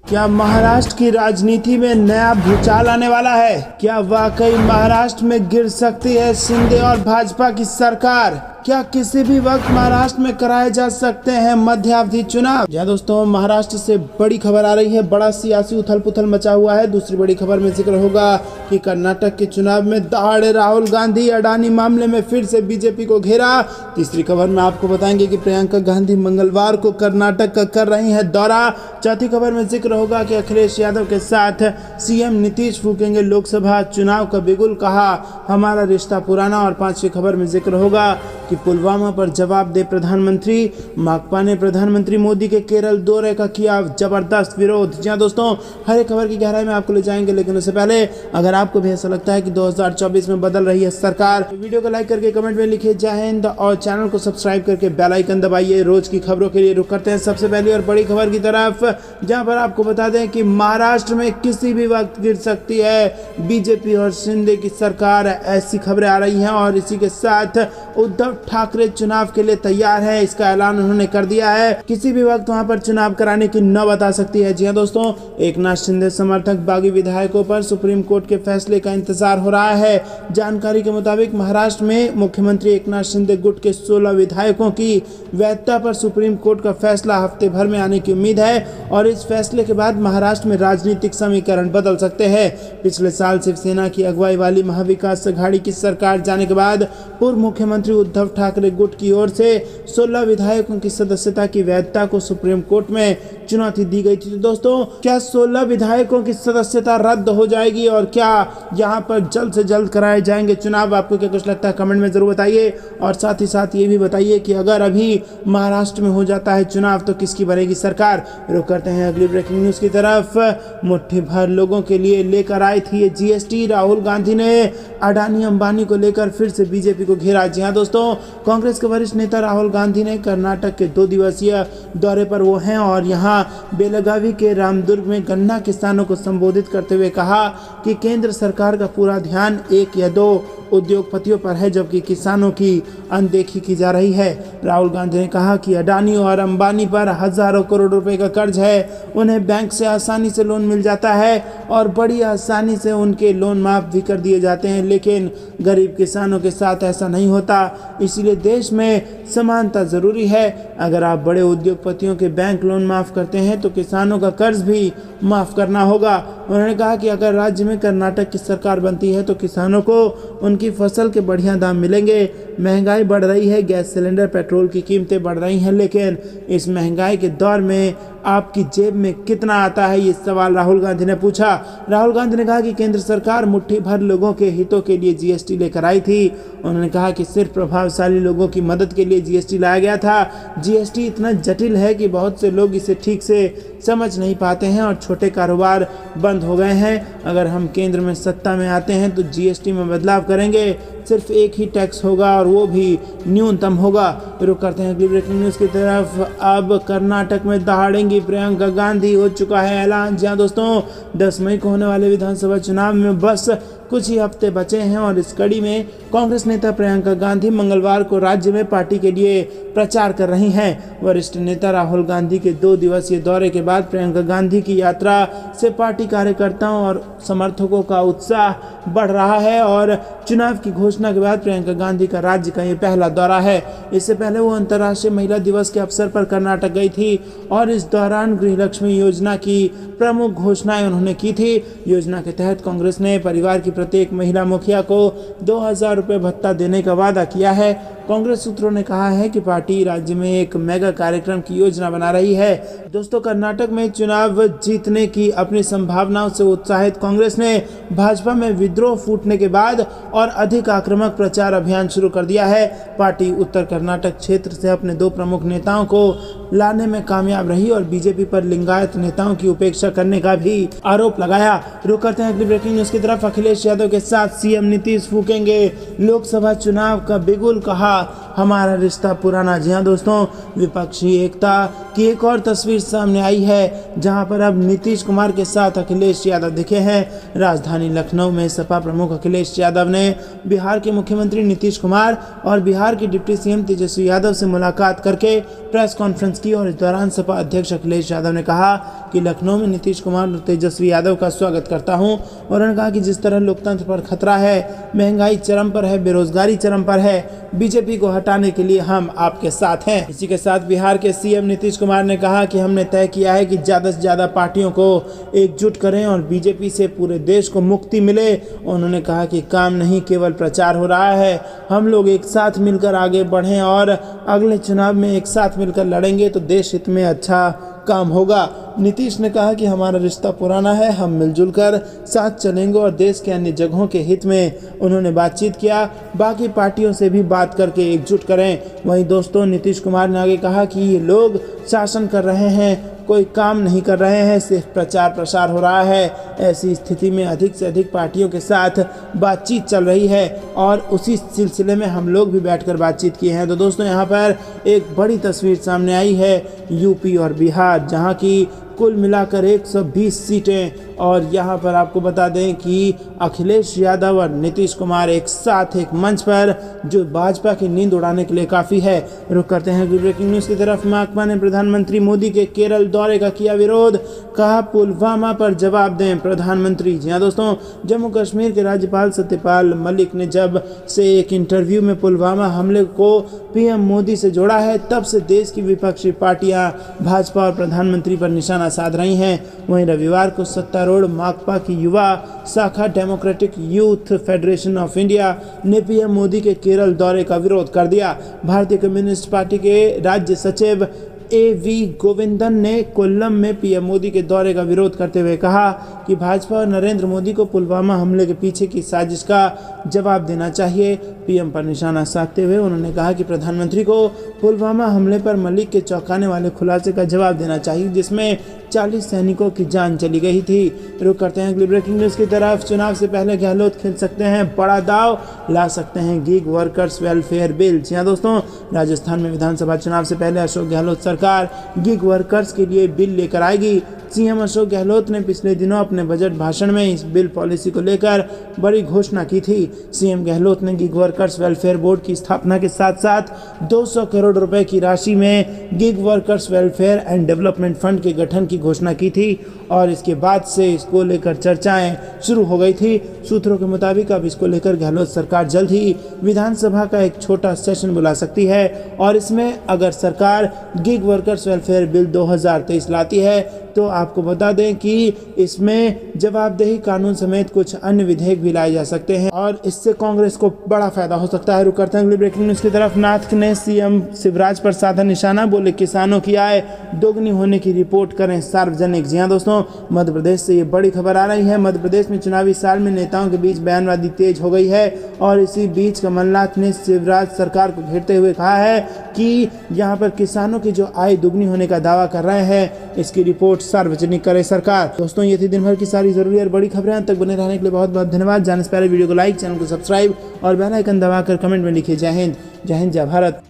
क्या महाराष्ट्र की राजनीति में नया भूचाल आने वाला है? क्या वाकई महाराष्ट्र में गिर सकती है शिंदे और भाजपा की सरकार? क्या किसी भी वक्त महाराष्ट्र में कराए जा सकते हैं मध्यावधि चुनाव? जी दोस्तों, महाराष्ट्र से बड़ी खबर आ रही है। बड़ा सियासी उथल पुथल मचा हुआ है। दूसरी बड़ी खबर में जिक्र होगा कि कर्नाटक के चुनाव में दहाड़े राहुल गांधी, अडानी मामले में फिर से बीजेपी को घेरा। तीसरी खबर में आपको बताएंगे कि प्रियंका गांधी मंगलवार को कर्नाटक का कर रही है दौरा। चौथी खबर में जिक्र होगा कि अखिलेश यादव के साथ सीएम नीतीश फूकेंगे लोकसभा चुनाव का बिगुल, कहा हमारा रिश्ता पुराना। और पांचवी खबर में जिक्र होगा कि पुलवामा पर जवाब दे प्रधानमंत्री। माकपा ने प्रधानमंत्री मोदी के केरल दौरे का किया जबरदस्त विरोध। जी दोस्तों, हर एक खबर की गहराई में आपको ले जाएंगे, लेकिन उससे पहले अगर आपको भी ऐसा लगता है कि 2024 में बदल रही है सरकार, तो वीडियो को लाइक करके कमेंट में लिखिए जय हिंद और चैनल को सब्सक्राइब करके बेल आइकन दबाइए। रोज की खबरों के लिए रुक करते हैं सबसे पहली और बड़ी खबर की तरफ, जहां पर आपको बता दें कि महाराष्ट्र में किसी भी वक्त गिर सकती है बीजेपी और शिंदे की सरकार। ऐसी खबरें आ रही हैं और इसी के साथ उद्धव ठाकरे चुनाव के लिए तैयार है, इसका ऐलान उन्होंने कर दिया है। किसी भी वक्त वहां पर चुनाव कराने की नौबत आ सकती है। जी हां दोस्तों, एकनाथ शिंदे समर्थक बागी विधायकों पर सुप्रीम कोर्ट के फैसले का इंतजार हो रहा है। जानकारी के मुताबिक महाराष्ट्र में मुख्यमंत्री एकनाथ शिंदे गुट के 16 विधायकों की वैधता पर सुप्रीम कोर्ट का फैसला हफ्ते भर में आने की उम्मीद है और इस फैसले के बाद महाराष्ट्र में राजनीतिक समीकरण बदल सकते हैं। पिछले साल शिवसेना की अगुवाई वाली महाविकास अघाड़ी की सरकार जाने के बाद पूर्व मुख्यमंत्री उद्धव ठाकरे गुट की ओर से 16 विधायकों की सदस्यता की वैधता को सुप्रीम कोर्ट में चुनौती दी गई थी। तो दोस्तों, क्या 16 विधायकों की सदस्यता रद्द हो जाएगी और क्या यहां पर जल्द से जल्द कराए जाएंगे चुनाव? आपको क्या कुछ लगता है कमेंट में जरूर बताइए। और साथ ही साथ ये भी बताइए कि अगर अभी महाराष्ट्र में हो जाता है चुनाव तो किसकी बनेगी सरकार? रुक करते हैं अगली ब्रेकिंग न्यूज की तरफ। मुट्ठी भर लोगों के लिए लेकर आई थी ये जीएसटी। राहुल गांधी ने अडानी अंबानी को लेकर फिर से बीजेपी को घेरा। जी हाँ दोस्तों, कांग्रेस के वरिष्ठ नेता राहुल गांधी ने कर्नाटक के 2 दिवसीय दौरे पर वो हैं और यहाँ बेलगावी के रामदुर्ग में गन्ना किसानों को संबोधित करते हुए कहा कि केंद्र सरकार का पूरा ध्यान 1 या 2 उद्योगपतियों पर है, जबकि किसानों की अनदेखी की जा रही है। राहुल गांधी ने कहा कि अडानी और अंबानी पर हजारों करोड़ रुपए का कर्ज है, उन्हें बैंक से आसानी से लोन मिल जाता है और बड़ी आसानी से उनके लोन माफ भी कर दिए जाते हैं, लेकिन गरीब किसानों के साथ ऐसा नहीं होता। इसीलिए देश में समानता जरूरी है। अगर आप बड़े उद्योगपतियों के बैंक लोन माफ करते हैं तो किसानों का कर्ज भी माफ करना होगा। उन्होंने कहा कि अगर राज्य में कर्नाटक की सरकार बनती है तो किसानों को उनकी फसल के बढ़िया दाम मिलेंगे। महंगाई बढ़ रही है, गैस सिलेंडर, पेट्रोल की कीमतें बढ़ रही हैं, लेकिन इस महंगाई के दौर में आपकी जेब में कितना आता है, ये सवाल राहुल गांधी ने पूछा। राहुल गांधी ने कहा कि केंद्र सरकार मुट्ठी भर लोगों के हितों के लिए जीएसटी लेकर आई थी। उन्होंने कहा कि सिर्फ प्रभावशाली लोगों की मदद के लिए जीएसटी लाया गया था। जीएसटी इतना जटिल है कि बहुत से लोग इसे ठीक से समझ नहीं पाते हैं और छोटे कारोबार बंद हो गए हैं। अगर हम केंद्र में सत्ता में आते हैं तो जीएसटी में बदलाव करेंगे। सिर्फ एक ही टैक्स होगा और वो भी न्यूनतम होगा। रुक करते हैं अगली ब्रेकिंग न्यूज़ की तरफ। अब कर्नाटक में दहाड़ेंगी प्रियंका गांधी, हो चुका है ऐलान। जहां दोस्तों 10 मई को होने वाले विधानसभा चुनाव में बस कुछ ही हफ्ते बचे हैं और इस कड़ी में कांग्रेस नेता प्रियंका गांधी मंगलवार को राज्य में पार्टी के लिए प्रचार कर रही हैं। वरिष्ठ नेता राहुल गांधी के 2 दिवसीय दौरे के बाद प्रियंका गांधी की यात्रा से पार्टी कार्यकर्ताओं और समर्थकों का उत्साह बढ़ रहा है और चुनाव की घोषणा के बाद प्रियंका गांधी का राज्य का ये पहला दौरा है। इससे पहले वो अंतर्राष्ट्रीय महिला दिवस के अवसर पर कर्नाटक गई थी और इस दौरान गृहलक्ष्मी योजना की प्रमुख घोषणाएं उन्होंने की थी। योजना के तहत कांग्रेस ने परिवार की प्रत्येक महिला मुखिया को 2000 रुपये भत्ता देने का वादा किया है। कांग्रेस सूत्रों ने कहा है कि पार्टी राज्य में एक मेगा कार्यक्रम की योजना बना रही है। दोस्तों, कर्नाटक में चुनाव जीतने की अपनी संभावनाओं से उत्साहित कांग्रेस ने भाजपा में विद्रोह फूटने के बाद और अधिक आक्रामक प्रचार अभियान शुरू कर दिया है। पार्टी उत्तर कर्नाटक क्षेत्र से अपने 2 प्रमुख नेताओं को लाने में कामयाब रही और बीजेपी पर लिंगायत नेताओं की उपेक्षा करने का भी आरोप लगाया। रुक करते हैं अगली ब्रेकिंग न्यूज की तरफ। अखिलेश यादव के साथ सीएम नीतीश फूकेंगे लोकसभा चुनाव का बिगुल, कहा हमारा रिश्ता पुराना। जी हाँ दोस्तों, विपक्षी एकता की एक और तस्वीर सामने आई है, जहां पर अब नीतीश कुमार के साथ अखिलेश यादव दिखे हैं। राजधानी लखनऊ में सपा प्रमुख अखिलेश यादव ने बिहार के मुख्यमंत्री नीतीश कुमार और बिहार के डिप्टी सीएम तेजस्वी यादव से मुलाकात करके प्रेस कॉन्फ्रेंस तंज की और इस दौरान सपा अध्यक्ष अखिलेश यादव ने कहा कि लखनऊ में नीतीश कुमार और तेजस्वी यादव का स्वागत करता हूं। और उन्होंने कहा कि जिस तरह लोकतंत्र पर खतरा है, महंगाई चरम पर है, बेरोजगारी चरम पर है, बीजेपी को हटाने के लिए हम आपके साथ हैं। इसी के साथ बिहार के सीएम नीतीश कुमार ने कहा कि हमने तय किया है कि ज़्यादा से ज़्यादा पार्टियों को एकजुट करें और बीजेपी से पूरे देश को मुक्ति मिले। उन्होंने कहा कि काम नहीं केवल प्रचार हो रहा है, हम लोग एक साथ मिलकर आगे बढ़ें और अगले चुनाव में एक साथ मिलकर लड़ेंगे तो देश हित में अच्छा काम होगा। नीतीश ने कहा कि हमारा रिश्ता पुराना है, हम मिलजुल कर साथ चलेंगे और देश के अन्य जगहों के हित में उन्होंने बातचीत किया, बाकी पार्टियों से भी बात करके एकजुट करें। वहीं दोस्तों नीतीश कुमार ने आगे कहा कि ये लोग शासन कर रहे हैं, कोई काम नहीं कर रहे हैं, सिर्फ प्रचार प्रसार हो रहा है। ऐसी स्थिति में अधिक से अधिक पार्टियों के साथ बातचीत चल रही है और उसी सिलसिले में हम लोग भी बैठकर बातचीत किए हैं। तो दोस्तों यहाँ पर एक बड़ी तस्वीर सामने आई है यूपी और बिहार, जहाँ की कुल मिलाकर 120 सीटें। और यहाँ पर आपको बता दें कि अखिलेश यादव और नीतीश कुमार एक साथ एक मंच पर, जो भाजपा की नींद उड़ाने के लिए काफ़ी है। रुक करते हैं ब्रेकिंग न्यूज़ की तरफ। माकपा ने प्रधानमंत्री मोदी के केरल दौरे का किया विरोध, कहा पुलवामा पर जवाब दें प्रधानमंत्री। जी हाँ दोस्तों, जम्मू कश्मीर के राज्यपाल सत्यपाल मलिक ने जब से एक इंटरव्यू में पुलवामा हमले को पीएम मोदी से जोड़ा है, तब से देश की विपक्षी पार्टियां भाजपा और प्रधानमंत्री पर निशाना साध रही हैं। वहीं रविवार को सत्तारूढ़ माकपा की युवा शाखा democratic youth federation of India ने पीएम मोदी के केरल दौरे का विरोध कर दिया। भारतीय कम्युनिस्ट पार्टी के राज्य सचिव AV गोविंदन ने कोल्लम में पीएम मोदी के दौरे का विरोध करते हुए कहा कि भाजपा और नरेंद्र मोदी को पुलवामा हमले के पीछे की साजिश का जवाब देना चाहिए। पीएम पर निशाना साधते हुए उन्होंने कहा कि प्रधानमंत्री को पुलवामा हमले पर मलिक के चौंकाने वाले खुलासे का जवाब देना चाहिए, जिसमें 40 सैनिकों की जान चली गई थी। रुक करते हैं अगली ब्रेकिंग न्यूज़ की तरफ। चुनाव से पहले गहलोत खेल सकते हैं बड़ा दाव, ला सकते हैं गिग वर्कर्स वेलफेयर बिल। जी हाँ दोस्तों, राजस्थान में विधानसभा चुनाव से पहले अशोक गहलोत सरकार गिग वर्कर्स के लिए बिल लेकर आएगी। सीएम अशोक गहलोत ने पिछले दिनों अपने बजट भाषण में इस बिल पॉलिसी को लेकर बड़ी घोषणा की थी। सीएम गहलोत ने गिग वर्कर्स वेलफेयर बोर्ड की स्थापना के साथ साथ 200 करोड़ रुपए की राशि में gig workers welfare and development fund के गठन की घोषणा की थी और इसके बाद से इसको लेकर चर्चाएं शुरू हो गई थी। सूत्रों के मुताबिक अब इसको लेकर गहलोत सरकार जल्द ही विधानसभा का एक छोटा सेशन बुला सकती है और इसमें अगर सरकार गिग वर्कर्स वेलफेयर बिल 2023 लाती है तो आपको बता दें कि इसमें जवाबदेही कानून समेत कुछ अन्य विधेयक भी लाए जा सकते हैं और इससे कांग्रेस को बड़ा फायदा हो सकता है। रुक करते हैं अगली ब्रेकिंग न्यूज़ की तरफ। नाथ ने सीएम शिवराज पर साधा निशाना, बोले किसानों की आय दोगुनी होने की रिपोर्ट करें सार्वजनिक। जी हाँ दोस्तों, मध्य प्रदेश से ये बड़ी खबर आ रही है। मध्य प्रदेश में चुनावी साल में नेताओं के बीच बयानबाजी तेज हो गई है और इसी बीच कमलनाथ ने शिवराज सरकार को घेरते हुए कहा है कि यहाँ पर किसानों की जो आय दुगनी होने का दावा कर रहे हैं, इसकी रिपोर्ट सार्वजनिक करे सरकार। दोस्तों, ये थी दिन भर की सारी जरूरी और बड़ी खबरें। अंत तक बने रहने के लिए बहुत बहुत धन्यवाद। जाने से पहले वीडियो को लाइक, चैनल को सब्सक्राइब और बेल आइकन दबाकर कमेंट में लिखिए जय हिंद, जय भारत।